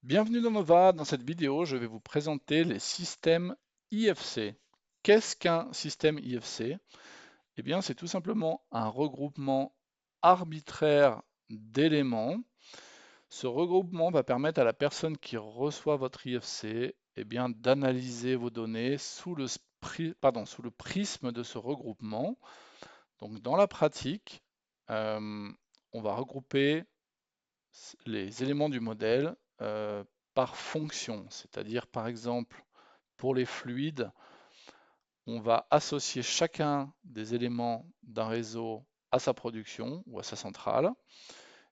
Bienvenue dans Nova. Dans cette vidéo, je vais vous présenter les systèmes IFC. Qu'est-ce qu'un système IFC? Eh bien, c'est tout simplement un regroupement arbitraire d'éléments. Ce regroupement va permettre à la personne qui reçoit votre IFC, eh bien, d'analyser vos données sous le prisme de ce regroupement. Donc, dans la pratique, euh, on va regrouper les éléments du modèle par fonction, c'est-à-dire par exemple pour les fluides, on va associer chacun des éléments d'un réseau à sa production ou à sa centrale.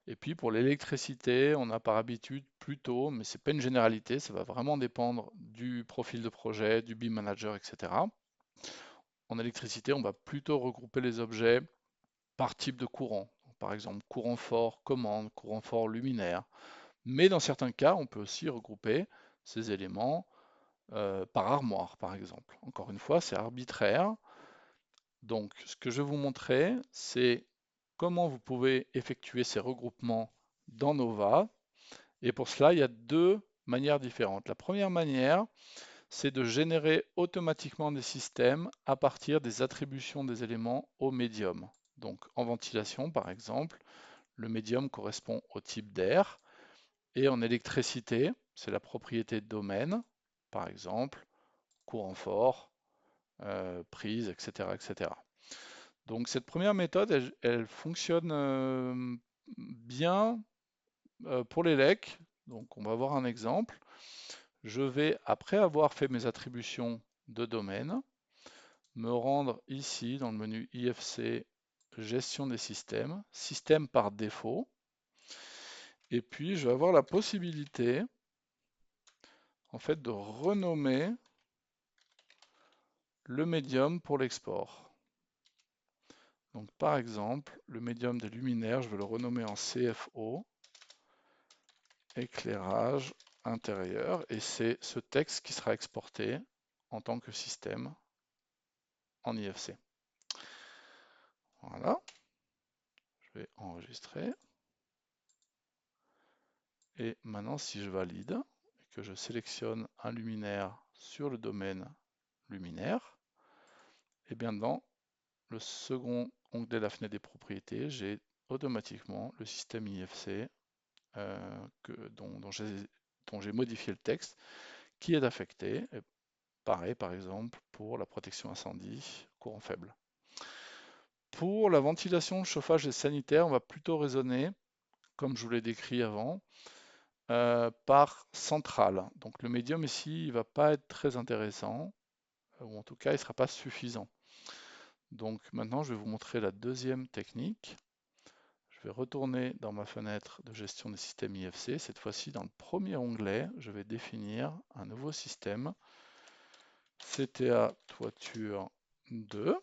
Et puis pour l'électricité, on a par habitude plutôt, mais c'est pas une généralité, ça va vraiment dépendre du profil de projet, du BIM manager, etc. En électricité, on va plutôt regrouper les objets par type de courant. Par exemple, courant fort commande, courant fort luminaire. Mais dans certains cas, on peut aussi regrouper ces éléments par armoire, par exemple. Encore une fois, c'est arbitraire. Donc, ce que je vais vous montrer, c'est comment vous pouvez effectuer ces regroupements dans Nova. Et pour cela, il y a deux manières différentes. La première manière, c'est de générer automatiquement des systèmes à partir des attributions des éléments au médium. Donc, en ventilation, par exemple, le médium correspond au type d'air. Et en électricité, c'est la propriété de domaine, par exemple, courant fort, prise, etc., etc. Donc cette première méthode, elle fonctionne bien pour les lecs. Donc on va voir un exemple. Je vais, après avoir fait mes attributions de domaine, me rendre ici dans le menu IFC Gestion des systèmes, système par défaut. Et puis je vais avoir la possibilité en fait de renommer le médium pour l'export. Donc par exemple, le médium des luminaires, je vais le renommer en CFO, éclairage intérieur, et c'est ce texte qui sera exporté en tant que système en IFC. Voilà, je vais enregistrer. Et maintenant, si je valide et que je sélectionne un luminaire sur le domaine luminaire, et bien dans le second onglet de la fenêtre des propriétés, j'ai automatiquement le système IFC dont j'ai modifié le texte qui est affecté. Et pareil, par exemple, pour la protection incendie, courant faible. Pour la ventilation, chauffage et sanitaire, on va plutôt raisonner, comme je vous l'ai décrit avant, par centrale. Donc le médium ici, il ne va pas être très intéressant, ou en tout cas, il ne sera pas suffisant. Donc maintenant, je vais vous montrer la deuxième technique. Je vais retourner dans ma fenêtre de gestion des systèmes IFC. Cette fois-ci, dans le premier onglet, je vais définir un nouveau système, CTA toiture 2.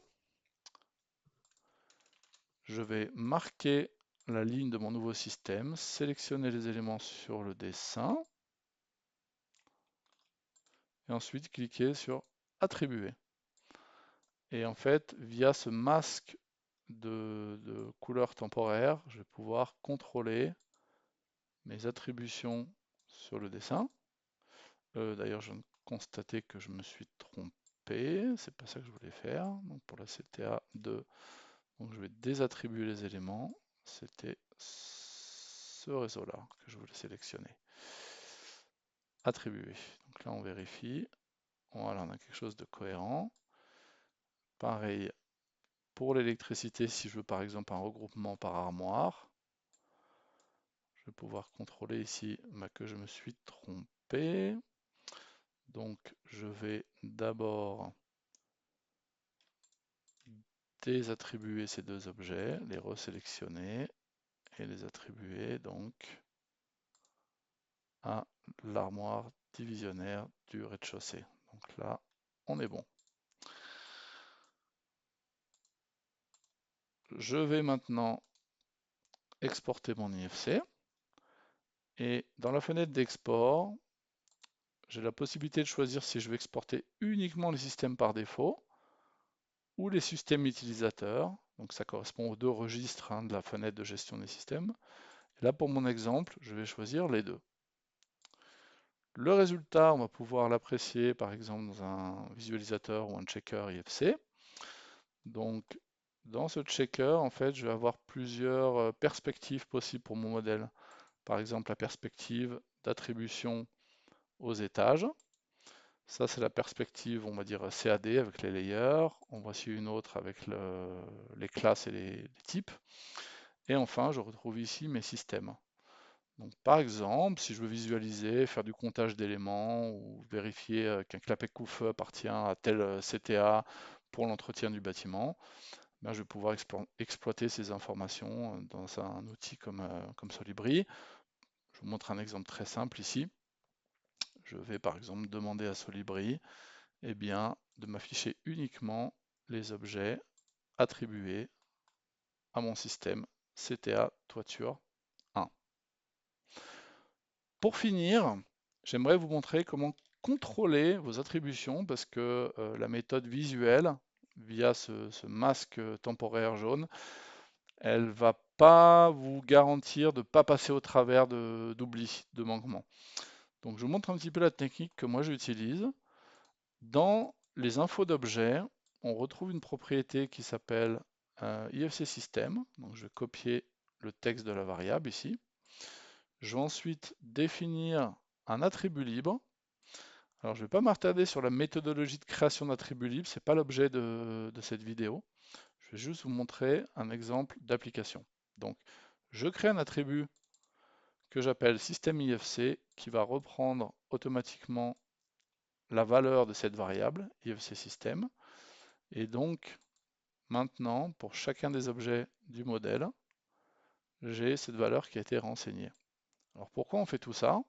Je vais marquer la ligne de mon nouveau système, sélectionner les éléments sur le dessin et ensuite cliquer sur Attribuer. Et en fait, via ce masque de couleur temporaire, je vais pouvoir contrôler mes attributions sur le dessin. D'ailleurs, je viens de constater que je me suis trompé, c'est pas ça que je voulais faire. Donc pour la CTA 2, donc je vais désattribuer les éléments. C'était ce réseau-là que je voulais sélectionner. Attribuer. Donc là, on vérifie. Voilà, on a quelque chose de cohérent. Pareil pour l'électricité, si je veux par exemple un regroupement par armoire, je vais pouvoir contrôler ici que je me suis trompé. Donc je vais d'abord désattribuer ces deux objets, les resélectionner et les attribuer donc à l'armoire divisionnaire du rez-de-chaussée. Donc là, on est bon. Je vais maintenant exporter mon IFC et dans la fenêtre d'export, j'ai la possibilité de choisir si je veux exporter uniquement les systèmes par défaut ou les systèmes utilisateurs. Donc ça correspond aux deux registres de la fenêtre de gestion des systèmes. Et là, pour mon exemple, je vais choisir les deux. Le résultat, on va pouvoir l'apprécier par exemple dans un visualisateur ou un checker IFC. Donc, dans ce checker, en fait, je vais avoir plusieurs perspectives possibles pour mon modèle. Par exemple, la perspective d'attribution aux étages. Ça, c'est la perspective, on va dire, CAD avec les layers. En voici une autre avec les classes et les types. Et enfin, je retrouve ici mes systèmes. Donc, par exemple, si je veux visualiser, faire du comptage d'éléments ou vérifier qu'un clapet coup-feu appartient à tel CTA pour l'entretien du bâtiment, ben, je vais pouvoir exploiter ces informations dans un outil comme Solibri. Je vous montre un exemple très simple ici. Je vais par exemple demander à Solibri eh bien, de m'afficher uniquement les objets attribués à mon système CTA Toiture 1. Pour finir, j'aimerais vous montrer comment contrôler vos attributions parce que la méthode visuelle, via ce masque temporaire jaune, elle va pas vous garantir de ne pas passer au travers d'oubli, de manquements. Donc je vous montre un petit peu la technique que moi j'utilise. Dans les infos d'objets, on retrouve une propriété qui s'appelle IFC System. Donc je vais copier le texte de la variable ici. Je vais ensuite définir un attribut libre. Alors je ne vais pas m'attarder sur la méthodologie de création d'attributs libres, ce n'est pas l'objet de cette vidéo. Je vais juste vous montrer un exemple d'application. Donc je crée un attribut que j'appelle système IFC qui va reprendre automatiquement la valeur de cette variable IFC system. Et donc maintenant, pour chacun des objets du modèle, j'ai cette valeur qui a été renseignée. Alors pourquoi on fait tout ça?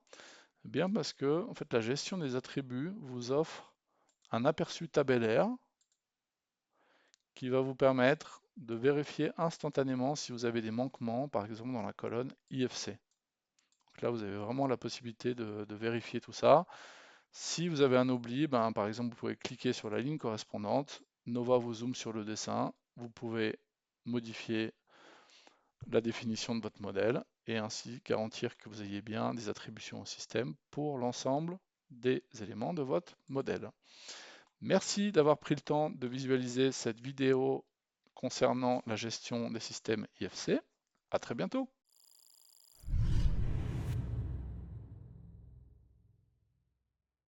Eh bien parce que en fait, la gestion des attributs vous offre un aperçu tabellaire qui va vous permettre de vérifier instantanément si vous avez des manquements, par exemple dans la colonne IFC. Donc là, vous avez vraiment la possibilité de vérifier tout ça. Si vous avez un oubli, ben, par exemple, vous pouvez cliquer sur la ligne correspondante, Nova vous zoome sur le dessin, vous pouvez modifier la définition de votre modèle et ainsi garantir que vous ayez bien des attributions au système pour l'ensemble des éléments de votre modèle. Merci d'avoir pris le temps de visualiser cette vidéo concernant la gestion des systèmes IFC. À très bientôt.